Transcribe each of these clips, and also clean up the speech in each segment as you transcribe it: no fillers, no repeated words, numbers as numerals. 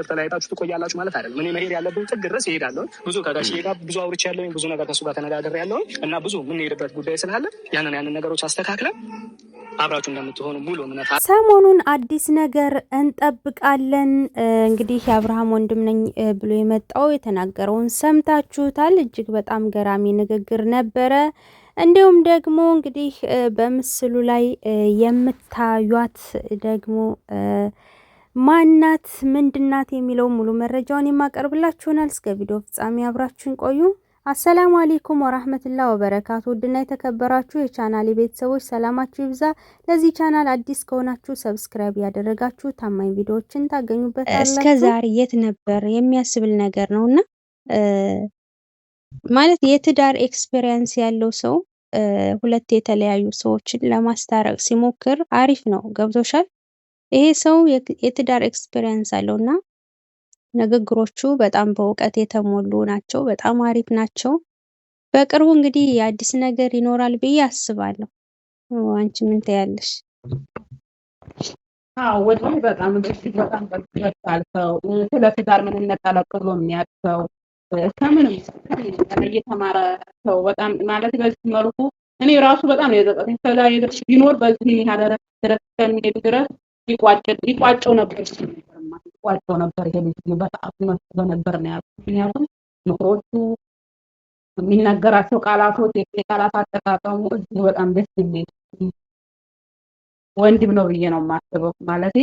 ተለያይታችሁ ትቆያላችሁ ማለት አይደለም። እኔ መሄድ ያለብኝ ጥግ ድረስ እሄዳለሁ። ብዙ ከጋሽዬ ጋር ብዙ አውርቻለሁ፣ ብዙ ነገር ከሱ ጋር ተነጋግሬያለሁ እና ብዙ የምንሄድበት ጉዳይ ስላለ ያንን ነገሮች አስተካክለን አብራችሁ እንደምትሆኑ ሙሉ እምነት። ሰሞኑን አዲስ ነገር እንጠብቃለን። እንግዲህ የአብርሃም ወንድም ነኝ ብሎ የመጣው የተናገረውን ሰምታችሁታል። እጅግ በጣም ገራሚ ንግግር ነበረ። እንዲሁም ደግሞ እንግዲህ በምስሉ ላይ የምታዩት ደግሞ ማናት ምንድናት የሚለው ሙሉ መረጃውን የማቀርብላችሁ ይሆናል። እስከ ቪዲዮ ፍጻሜ አብራችሁን ቆዩ። አሰላሙ አለይኩም ወራህመቱላሂ ወበረካቱ። ውድና የተከበራችሁ የቻናሌ ቤተሰቦች ሰላማችሁ ይብዛ። ለዚህ ቻናል አዲስ ከሆናችሁ ሰብስክራይብ ያደረጋችሁ ታማኝ ቪዲዮዎችን ታገኙበታላችሁ። እስከ ዛሬ የት ነበር የሚያስብል ነገር ነውና ማለት የትዳር ኤክስፒሪየንስ ያለው ሰው ሁለት የተለያዩ ሰዎችን ለማስታረቅ ሲሞክር አሪፍ ነው። ገብቶሻል? ይሄ ሰው የትዳር ኤክስፒሪየንስ አለውና ንግግሮቹ በጣም በእውቀት የተሞሉ ናቸው። በጣም አሪፍ ናቸው። በቅርቡ እንግዲህ የአዲስ ነገር ይኖራል ብዬ አስባለሁ። አንቺ ምን ትያለሽ? ወላሂ በጣም እጅግ በጣም በጣም ስለ ትዳር ምንነት አለቅሎ የሚያውቀው ከምንም እየተማረ ሰው በጣም ማለት በዚህ መልኩ እኔ ራሱ በጣም የዘጠኝ ተላይ ድርሽ ቢኖር በዚህ ያለ ድረስ ከሚሄድ ድረስ ሊቋጨው ነበር ይሄ ልጅ በጣም ነው ነበር ነው ያልኩት። ምክንያቱም ምክሮቹ የሚናገራቸው ቃላቶች የቃላት አጠቃቀሙ እጅግ በጣም ደስ የሚል ወንድም ነው ብዬ ነው የማስበው። ማለት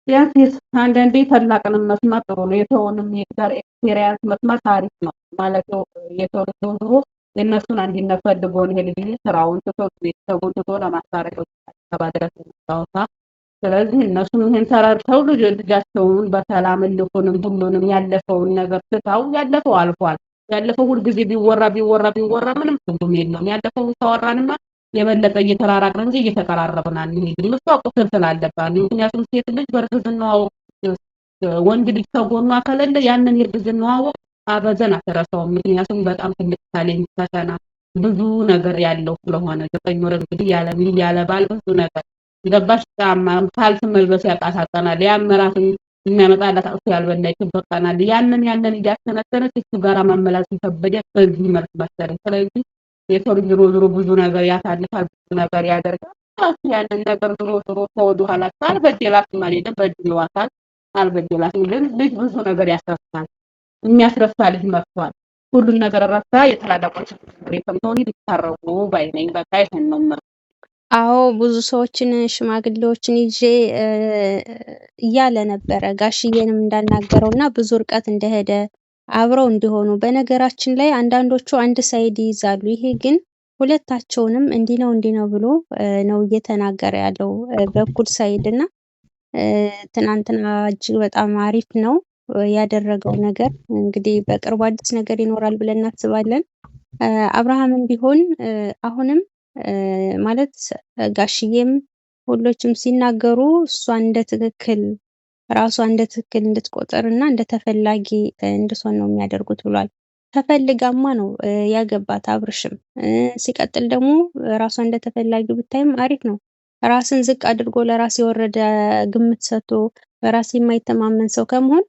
ቢያንስ አንዳንዴ ታላቅንም መስማት ጥሩ ነው። የተውንም የትዳር ኤክስፒሪየንስ መስማት ታሪክ ነው ማለት ነው። የተው ድሮ የእነሱን አንድነት ፈልጎ ነው ይሄ ልጅ ስራውን ትቶ ቤተሰቡን ትቶ ለማስታረቅ ተባድረስ ነው። ስለዚህ እነሱም ይሄን ተራርተው ልጃቸውን በሰላም ልኩንም ሁሉንም ያለፈውን ነገር ትተው ያለፈው አልፏል። ያለፈው ሁሉ ጊዜ ቢወራ ምንም ትርጉም የለውም። ያለፈው ተወራንማ የበለጠ እየተራራቅን እንጂ እየተቀራረብን አንሄድም። መስዋዕት ቁጥር ስላለባት ምክንያቱም ሴት ልጅ በእርግዝናዋ ወንድ ልጅ ከጎኗ ከሌለ ያንን የእርግዝናዋ አበዘን አትረሳውም። ምክንያቱም በጣም ትልቅ ታለንት ፈተና ብዙ ነገር ያለው ስለሆነ 9 ወር እንግዲህ ያለ ባል ብዙ ነገር ገባሽ ጫማ ካልስ መልበስ ያቃታናል። ያመራት የሚያመጣላት አውስ ያልበላች ተበቃናል። ያንን እያስተነተነች እሱ ጋር ማመላስ ይከበደ በዚህ መልክ መሰለኝ። ስለዚህ የሰው ልጅ ዞሮ ብዙ ነገር ያሳልፋል፣ ብዙ ነገር ያደርጋል። ያንን ነገር ዞሮ ተወዱ ኋላ ካልበደላት ማለት በድሏታል። አልበደላትም ግን ልጅ ብዙ ነገር ያስረሳል። የሚያስረሳ ልጅ መጥቷል። ሁሉን ነገር ረሳ። የተላላቆች ከመሆኑ ሊታረቁ ባይነኝ በቃ ይሄን ነው። አዎ ብዙ ሰዎችን ሽማግሌዎችን ይዤ እያለ ነበረ ጋሽዬንም እንዳናገረውና ብዙ ርቀት እንደሄደ አብረው እንዲሆኑ። በነገራችን ላይ አንዳንዶቹ አንድ ሳይድ ይይዛሉ። ይሄ ግን ሁለታቸውንም እንዲህ ነው ብሎ ነው እየተናገረ ያለው በኩል ሳይድ እና ትናንትና እጅግ በጣም አሪፍ ነው ያደረገው ነገር። እንግዲህ በቅርቡ አዲስ ነገር ይኖራል ብለን እናስባለን። አብርሃምም ቢሆን አሁንም ማለት ጋሽዬም ሁሎችም ሲናገሩ ራሷ እንደ ትክክል እንድትቆጥርና እንደ ተፈላጊ እንድትሆን ነው የሚያደርጉት ብሏል። ተፈልጋማ ነው ያገባት አብርሽም። ሲቀጥል ደግሞ ራሷ እንደ ተፈላጊ ብታይም አሪፍ ነው። ራስን ዝቅ አድርጎ ለራስ የወረደ ግምት ሰጥቶ በራስ የማይተማመን ሰው ከመሆን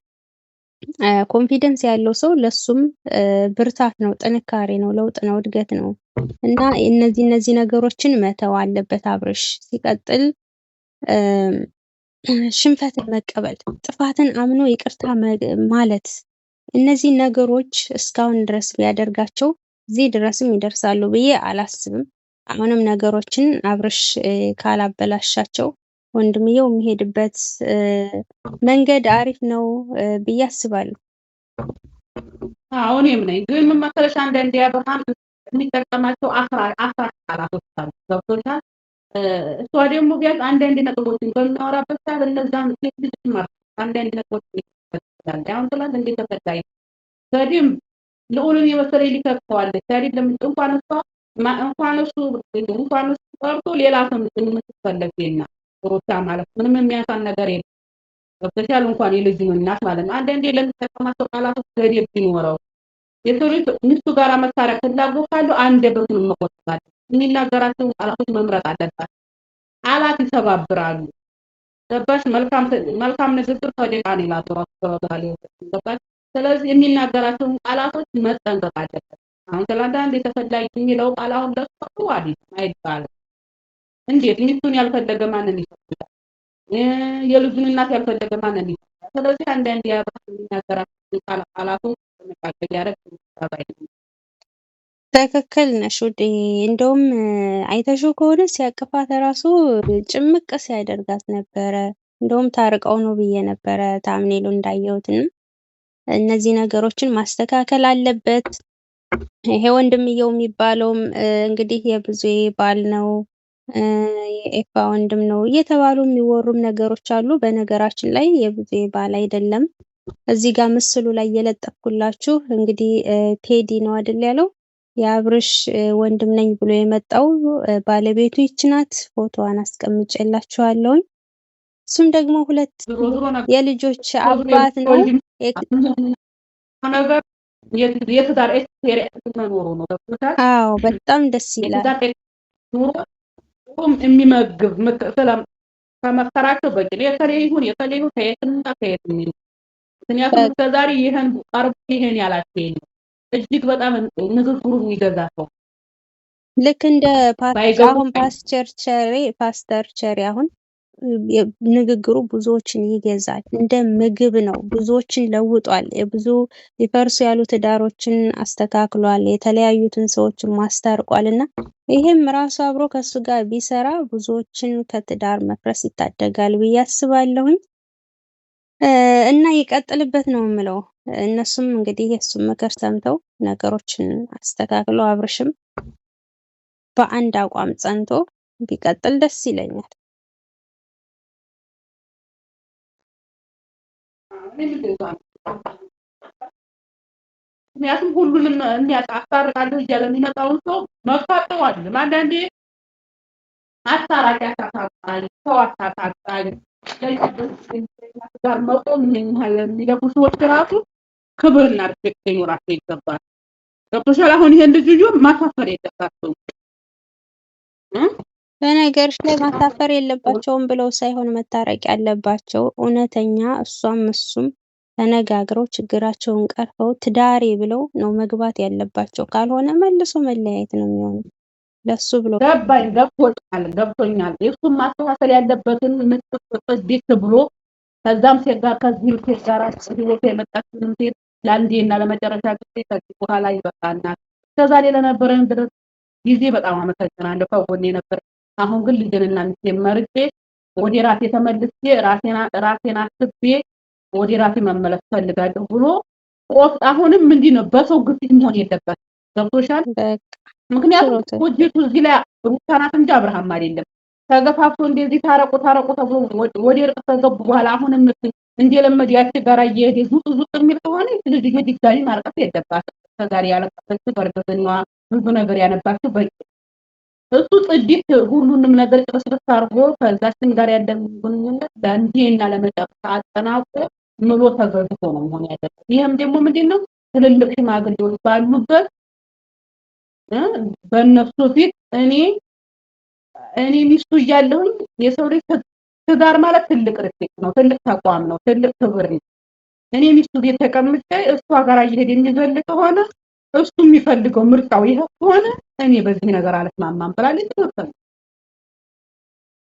ኮንፊደንስ ያለው ሰው ለሱም ብርታት ነው፣ ጥንካሬ ነው፣ ለውጥ ነው፣ እድገት ነው እና እነዚህ ነገሮችን መተው አለበት አብርሽ። ሲቀጥል ሽንፈትን መቀበል፣ ጥፋትን አምኖ ይቅርታ ማለት፣ እነዚህ ነገሮች እስካሁን ድረስ ቢያደርጋቸው እዚህ ድረስም ይደርሳሉ ብዬ አላስብም። አሁንም ነገሮችን አብርሽ ካላበላሻቸው ወንድምየው የሚሄድበት መንገድ አሪፍ ነው ብዬ አስባለሁ። አሁን ነኝ ግን ምን መሰለሽ አንዳንዴ አብርሃም የሚጠቀማቸው ቃላቶች አሉ። ገብቶሻል? እሷ ደግሞ ቢያንስ አንዳንድ ነገሮችን በሚያወራበት ሰዓት እነዛን ሴት ልጅ ማለት አንዳንድ ነገሮችን ይከታተላል። አሁን ትላንት እንዴት ተፈታኝ ታዲም ለኡሉን የመሰለ ሊከፍተዋለች ታዲም ለምን እንኳን እሱ ቀርቶ ሌላ ሰው የምትፈልገውና ሩታ ማለት ምንም የሚያሳን ነገር የለም። ገብቶሻል? እንኳን የልጅ እናት ማለት ነው። አንዳንዴ ለምትጠቀማቸው ቃላቶች ገደብ ቢኖረው የሰው ልጅ ሚስቱ ጋር መታረቅ ፍላጎት ካለው አንደበቱን መቆጠብ አለበት። የሚናገራቸው ቃላቶች መምረጥ አለበት። ቃላት ይሰባብራሉ። ገባሽ? መልካም ንግግር ከደቃን ይላል ራሱ ተባለ። ገባሽ? ስለዚህ የሚናገራቸውን ቃላቶች መጠንቀቅ አለበት። አሁን ስለአንዳንድ የተፈላጊ የሚለው ቃል አሁን ለሱ አይደለም አይባልም። እንዴት ሚስቱን ያልፈለገ ማንን ይፈልጋል? የልጁን እናት ያልፈለገ ማንን ይፈልጋል? ስለዚህ አንዳንድ የሚናገራቸውን ቃላቶች ጥንቃቄ ሊያደርግ ይገባል። ትክክል ነሽ ውዴ። እንደውም አይተሽው ከሆነ ሲያቅፋት ራሱ ጭምቅ ሲያደርጋት ነበረ። እንደውም ታርቀው ነው ብዬ ነበረ ታምኔሉ እንዳየሁትና እነዚህ ነገሮችን ማስተካከል አለበት። ይሄ ወንድምየው የሚባለውም እንግዲህ የብዙዬ ባል ነው፣ የኤፋ ወንድም ነው እየተባሉ የሚወሩም ነገሮች አሉ። በነገራችን ላይ የብዙዬ ባል አይደለም። እዚህ ጋር ምስሉ ላይ የለጠፍኩላችሁ እንግዲህ ቴዲ ነው አይደል ያለው የአብርሽ ወንድም ነኝ ብሎ የመጣው ባለቤቱ ይች ናት። ፎቶዋን አስቀምጬላችኋለሁኝ። እሱም ደግሞ ሁለት የልጆች አባት ነው። የትዳር ኤክስፔሪየንስ መኖሩ ነው። አዎ በጣም ደስ ይላል። የሚመግብ ከመከራቸው በቂ የተለየ ይሁን ከየትና ከየት ምክንያቱም እስከዛሬ ይሄን ቀርቦ ይሄን ያላቸው እጅግ በጣም ንግግሩ የሚገዛ ሰው ልክ እንደ አሁን ፓስተር ቸሪ አሁን ንግግሩ ብዙዎችን ይገዛል። እንደ ምግብ ነው። ብዙዎችን ለውጧል። ብዙ ሊፈርሱ ያሉ ትዳሮችን አስተካክሏል። የተለያዩትን ሰዎችን ማስታርቋል እና ይሄም ራሱ አብሮ ከሱ ጋር ቢሰራ ብዙዎችን ከትዳር መፍረስ ይታደጋል ብዬ አስባለሁኝ። እና ይቀጥልበት ነው የምለው። እነሱም እንግዲህ የእሱን ምክር ሰምተው ነገሮችን አስተካክለው አብርሽም በአንድ አቋም ጸንቶ ቢቀጥል ደስ ይለኛል። ምክንያቱም ሁሉንም አስታርቃለሁ እያለ የሚመጣውን ሰው መፋጠው አይደለም። አንዳንዴ አስታራቂ አታሳጣኝ፣ ሰው አታሳጣኝ ጋር መቆም የሚለፉ ሰዎች ራሱ ክብርና ሪስፔክት ሊኖራቸው ይገባል። ገብቶሻል? አሁን ይሄን ልጅ ማሳፈር የለባቸውም። በነገርሽ ላይ ማሳፈር የለባቸውም ብለው ሳይሆን መታረቅ ያለባቸው እውነተኛ እሷም እሱም ተነጋግረው ችግራቸውን ቀርፈው ትዳሬ ብለው ነው መግባት ያለባቸው። ካልሆነ መልሶ መለያየት ነው የሚሆነው። ለሱ ብሎ ገብቶኛል። የእሱም ማስተካከል ያለበትን ምጥጥ ብሎ ከዛም ሴት ጋር ከዚህ ሴት ጋር ህይወት የመጣችውን ሴት ለአንዴና ለመጨረሻ ጊዜ ከዚህ በኋላ ይበቃናል። እስከዛሬ ለነበረን ድረስ ጊዜ በጣም አመሰግናለሁ። ከጎኔ ነበር። አሁን ግን ልጅንና ሚስቴን መርጬ ወደ ራሴ ተመልሼ ራሴን አስቤ ወደ ራሴ መመለስ ፈልጋለሁ ብሎ አሁንም ምንድን ነው በሰው ግፊት መሆን የለበትም። ገብቶሻል? ምክንያቱም ወጅቱ እዚህ ላይ ሩታ ናት እንጂ አብርሃም አይደለም። ተገፋፍቶ እንደዚህ ታረቁ ተብሎ ወደ እርቅ ከገቡ በኋላ አሁንም እንደለመደ ያቺ ጋር እየሄደ ዙጥ የሚል ከሆነ ልጅ ድጋሚ ማልቀስ የለባትም። ከዛሬ ያለቀሰችው በእርግዝናዋ ብዙ ነገር ያነባችው በቂ እሱ ጽድት ሁሉንም ነገር ጭርስርስ አድርጎ ከዛችን ጋር ያለን ግንኙነት ለአንዴና ለመጨረሻ አጠናቆ ምሎ ተገዝቶ ነው መሆን ያለበት። ይሄም ደግሞ ምንድነው ትልልቅ ሽማግሌዎች ባሉበት በእነሱ ፊት እኔ ሚስቱ እያለሁኝ የሰው ልጅ ትዳር ማለት ትልቅ ሪስፔክት ነው፣ ትልቅ ተቋም ነው፣ ትልቅ ክብር ነው። እኔ ሚስቱ ቤት ተቀምጬ እሷ ጋር እየሄደ የሚዘልቅ ከሆነ እሱ የሚፈልገው ምርጫው ይሄ ከሆነ እኔ በዚህ ነገር አልስማማም ብላለች። ትክክል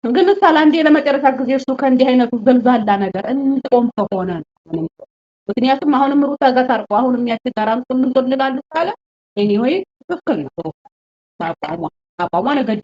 ግን ሳላንዴ ለመጨረሻ ጊዜ እሱ ከእንዲህ አይነቱ ዘልዛላ ነገር እንቆም ከሆነ ምክንያቱም አሁንም ሩታ ጋር ታርቆ አሁንም ያቺ ጋር አንተም እንጥልላሉ ካለ ኤኒዌይ ትክክል ነው። አቋሟ ነገድ